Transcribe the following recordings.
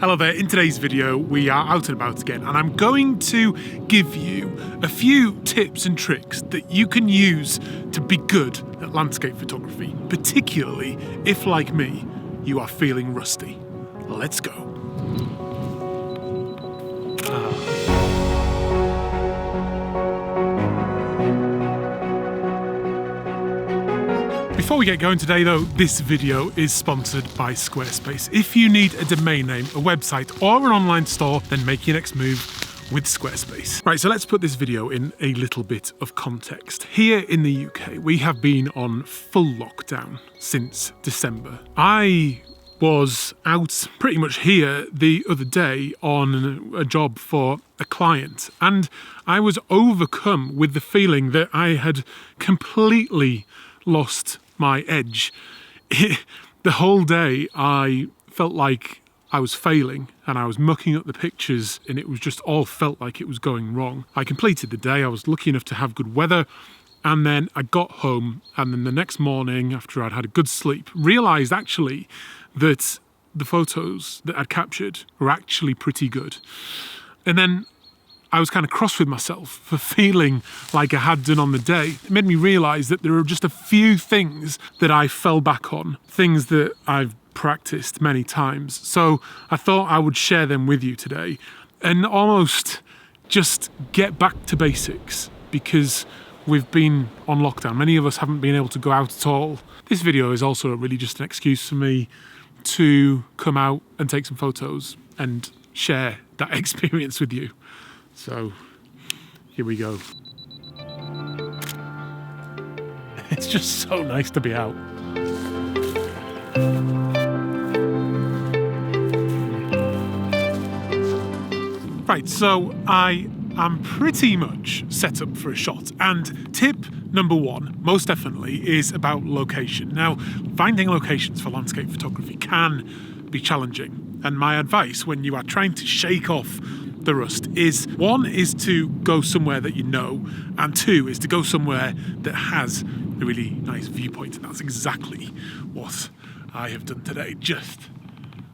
Hello there, in today's video we are out and about again and I'm going to give you a few tips and tricks that you can use to be good at landscape photography, particularly if, like me, you are feeling rusty. Let's go. Before we get going today though, this video is sponsored by Squarespace. If you need a domain name, a website or an online store, then make your next move with Squarespace. Right, so let's put this video in a little bit of context. Here in the UK, we have been on full lockdown since December. I was out pretty much here the other day on a job for a client, and I was overcome with the feeling that I had completely lost my edge. The whole day I felt like I was failing and I was mucking up the pictures and it was just all felt like it was going wrong. I completed the day, I was lucky enough to have good weather, and then I got home and then the next morning after I'd had a good sleep, realised actually that the photos that I'd captured were actually pretty good. And then I was kind of cross with myself for feeling like I had done on the day. It made me realise that there are just a few things that I fell back on, things that I've practiced many times. So I thought I would share them with you today and almost just get back to basics, because we've been on lockdown. Many of us haven't been able to go out at all. This video is also really just an excuse for me to come out and take some photos and share that experience with you. So, here we go. It's just so nice to be out. Right, so I am pretty much set up for a shot, and tip number one, most definitely, is about location. Now, finding locations for landscape photography can be challenging, and my advice when you are trying to shake off the rust is, one is to go somewhere that you know, and two is to go somewhere that has a really nice viewpoint, and that's exactly what I have done today. Just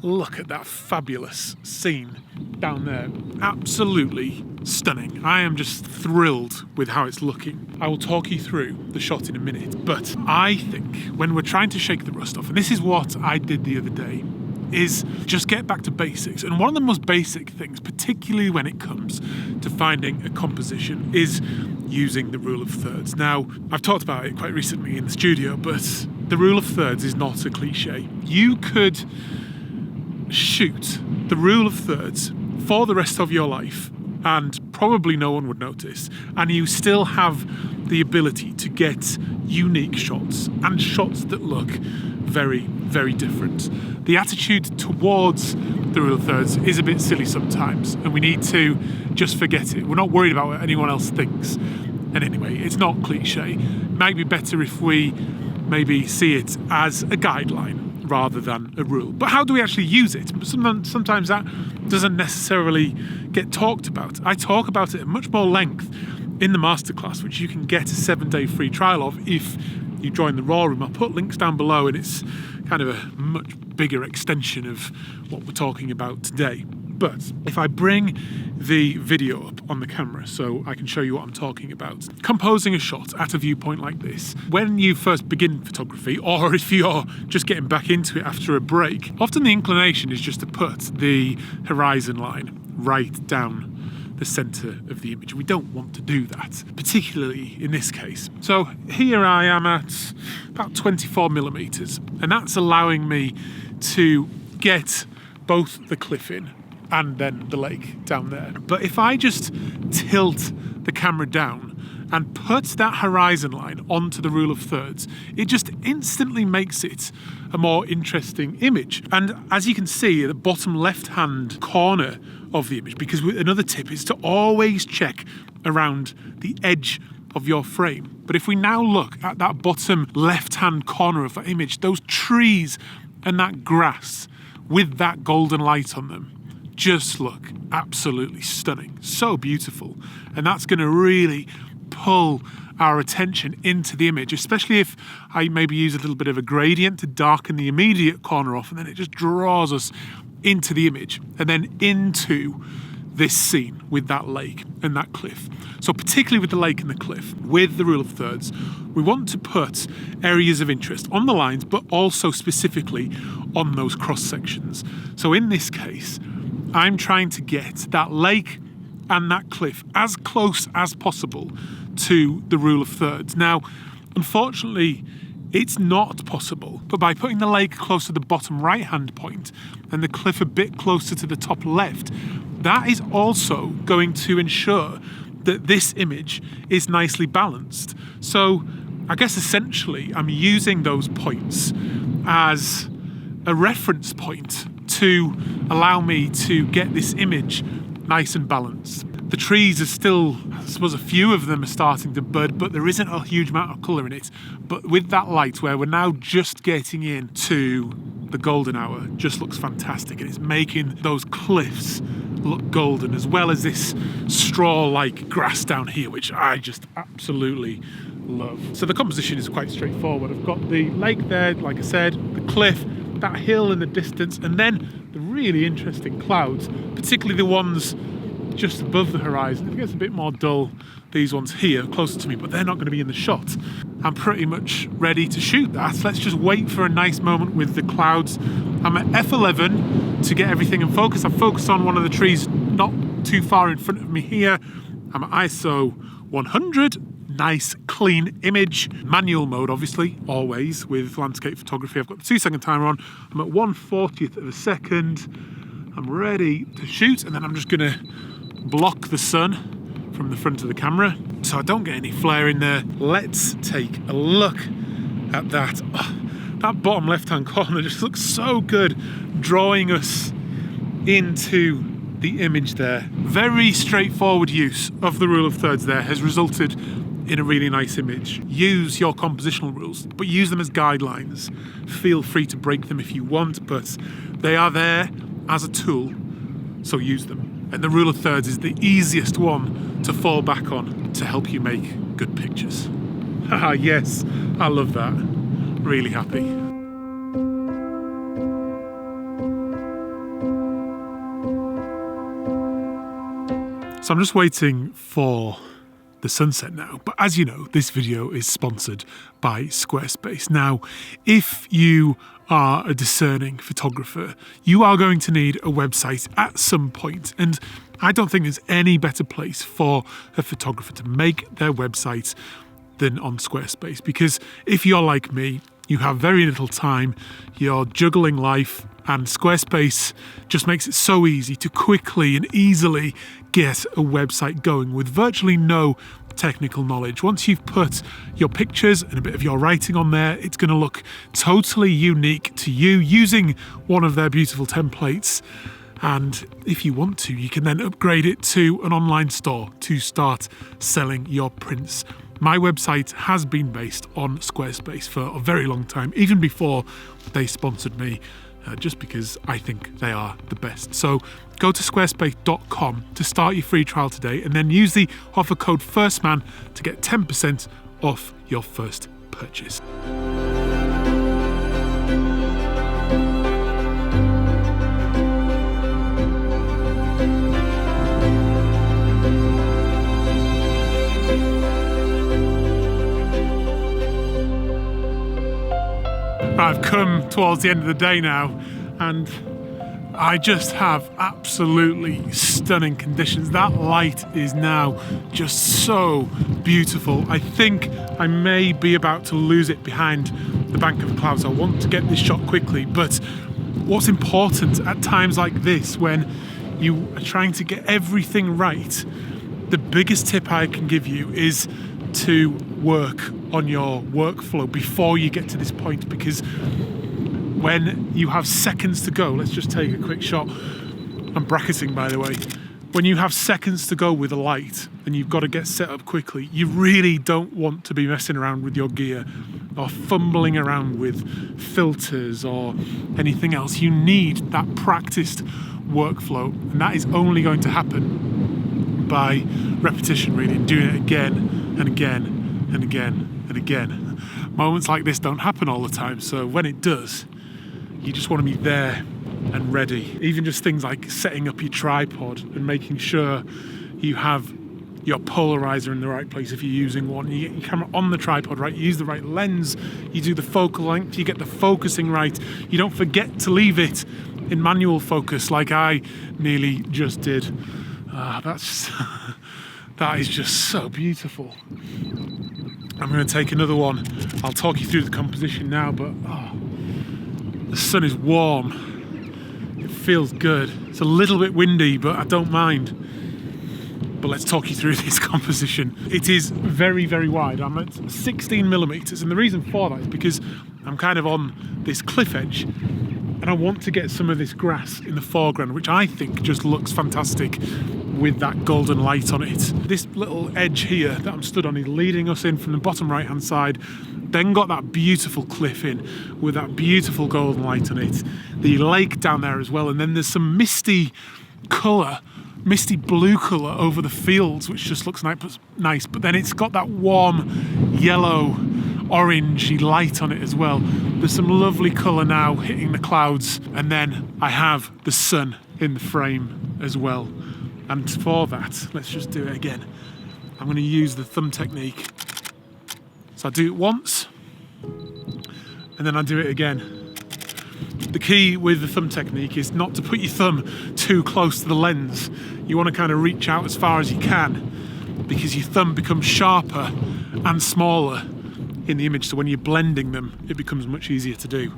look at that fabulous scene down there. Absolutely stunning. I am just thrilled with how it's looking. I will talk you through the shot in a minute, but I think when we're trying to shake the rust off, and this is what I did the other day, is just get back to basics. And one of the most basic things, particularly when it comes to finding a composition, is using the rule of thirds. Now, I've talked about it quite recently in the studio, but the rule of thirds is not a cliche. You could shoot the rule of thirds for the rest of your life and probably no one would notice, and you still have the ability to get unique shots and shots that look very, very different. The attitude towards the rule of thirds is a bit silly sometimes, and we need to just forget it. We're not worried about what anyone else thinks. And anyway, it's not cliche. It might be better if we maybe see it as a guideline rather than a rule. But how do we actually use it? Sometimes that doesn't necessarily get talked about. I talk about it at much more length in the masterclass, which you can get a 7-day free trial of if you join the Raw Room. I'll put links down below, and it's kind of a much bigger extension of what we're talking about today. But if I bring the video up on the camera so I can show you what I'm talking about. Composing a shot at a viewpoint like this, when you first begin photography, or if you're just getting back into it after a break, often the inclination is just to put the horizon line right down the center of the image. We don't want to do that, particularly in this case. So here I am at about 24 millimeters, and that's allowing me to get both the cliff in and then the lake down there. But if I just tilt the camera down and put that horizon line onto the rule of thirds, it just instantly makes it a more interesting image. And as you can see at the bottom left-hand corner of the image, because another tip is to always check around the edge of your frame. But if we now look at that bottom left-hand corner of that image, those trees and that grass with that golden light on them just look absolutely stunning, so beautiful. And that's going to really pull our attention into the image, especially if I maybe use a little bit of a gradient to darken the immediate corner off, and then it just draws us into the image and then into this scene with that lake and that cliff. So particularly with the lake and the cliff, with the rule of thirds, we want to put areas of interest on the lines, but also specifically on those cross sections. So in this case, I'm trying to get that lake and that cliff as close as possible to the rule of thirds. Now, unfortunately, it's not possible, but by putting the lake close to the bottom right-hand point and the cliff a bit closer to the top left, that is also going to ensure that this image is nicely balanced. So I guess essentially I'm using those points as a reference point to allow me to get this image nice and balanced. The trees are still, I suppose a few of them are starting to bud, but there isn't a huge amount of colour in it. But with that light, where we're now just getting into the golden hour, just looks fantastic, and it's making those cliffs look golden, as well as this straw-like grass down here, which I just absolutely love. So the composition is quite straightforward. I've got the lake there, like I said, the cliff, that hill in the distance, and then the really interesting clouds, particularly the ones just above the horizon. It gets a bit more dull, these ones here closer to me, but they're not going to be in the shot. I'm pretty much ready to shoot that. Let's just wait for a nice moment with the clouds. I'm at f11 to get everything in focus. I've focused on one of the trees not too far in front of me here. I'm at ISO 100. Nice clean image. Manual mode, obviously, always with landscape photography. I've got the 2-second timer on. I'm at 1/40th of a second. I'm ready to shoot, and then I'm just gonna block the sun from the front of the camera so I don't get any flare in there. Let's take a look at that. Oh, that bottom left-hand corner just looks so good, drawing us into the image there. Very straightforward use of the rule of thirds there has resulted in a really nice image. Use your compositional rules, but use them as guidelines. Feel free to break them if you want, but they are there as a tool, so use them. And the rule of thirds is the easiest one to fall back on to help you make good pictures. Haha, yes, I love that. Really happy. So I'm just waiting for the sunset now, but as you know, this video is sponsored by Squarespace. Now, if you are a discerning photographer, you are going to need a website at some point, and I don't think there's any better place for a photographer to make their website than on Squarespace, because if you're like me, you have very little time, you're juggling life, and Squarespace just makes it so easy to quickly and easily get a website going with virtually no technical knowledge. Once you've put your pictures and a bit of your writing on there, it's going to look totally unique to you using one of their beautiful templates. And if you want to, you can then upgrade it to an online store to start selling your prints. My website has been based on Squarespace for a very long time, even before they sponsored me, just because I think they are the best. So go to squarespace.com to start your free trial today, and then use the offer code FIRSTMAN to get 10% off your first purchase. I've come towards the end of the day now, and I just have absolutely stunning conditions. That light is now just so beautiful. I think I may be about to lose it behind the bank of clouds. I want to get this shot quickly, but what's important at times like this, when you are trying to get everything right, the biggest tip I can give you is to work on your workflow before you get to this point, because when you have seconds to go, let's just take a quick shot. I'm bracketing, by the way. When you have seconds to go with a light and you've got to get set up quickly, you really don't want to be messing around with your gear or fumbling around with filters or anything else. You need that practiced workflow, and that is only going to happen by repetition, really, and doing it again and again and again and again. Moments like this don't happen all the time, so when it does, you just want to be there and ready. Even just things like setting up your tripod and making sure you have your polarizer in the right place if you're using one. You get your camera on the tripod right, you use the right lens, you do the focal length, you get the focusing right, you don't forget to leave it in manual focus like I nearly just did. That is just so beautiful. I'm going to take another one. I'll talk you through the composition now, but the sun is warm. It feels good. It's a little bit windy, but I don't mind. But let's talk you through this composition. It is very, very wide. I'm at 16 millimeters, and the reason for that is because I'm kind of on this cliff edge, and I want to get some of this grass in the foreground, which I think just looks fantastic with that golden light on it. This little edge here that I'm stood on is leading us in from the bottom right hand side, then got that beautiful cliff in with that beautiful golden light on it, the lake down there as well, and then there's some misty colour, misty blue colour over the fields, which just looks nice, but then it's got that warm yellow orangey light on it as well. There's some lovely colour now hitting the clouds, and then I have the sun in the frame as well. And for that, let's just do it again. I'm going to use the thumb technique. So I do it once, and then I do it again. The key with the thumb technique is not to put your thumb too close to the lens. You want to kind of reach out as far as you can, because your thumb becomes sharper and smaller in the image, so when you're blending them, it becomes much easier to do.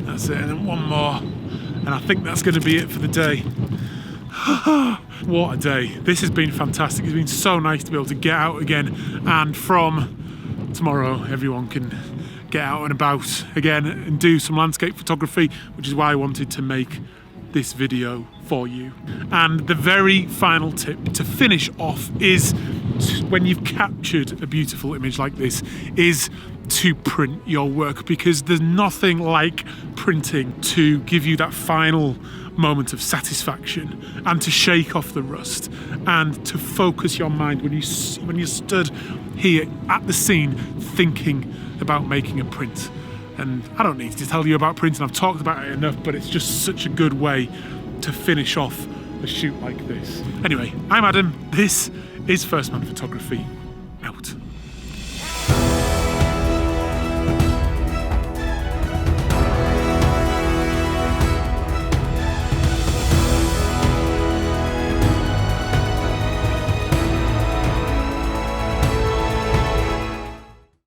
That's it, and then one more. And I think that's going to be it for the day. What a day. This has been fantastic. It's been so nice to be able to get out again, and from tomorrow everyone can get out and about again and do some landscape photography, which is why I wanted to make this video for you. And the very final tip to finish off is, when you've captured a beautiful image like this, is to print your work, because there's nothing like printing to give you that final moment of satisfaction and to shake off the rust and to focus your mind when you stood here at the scene thinking about making a print. And I don't need to tell you about printing, I've talked about it enough, but it's just such a good way to finish off a shoot like this. Anyway, I'm Adam, this is First Man Photography, out.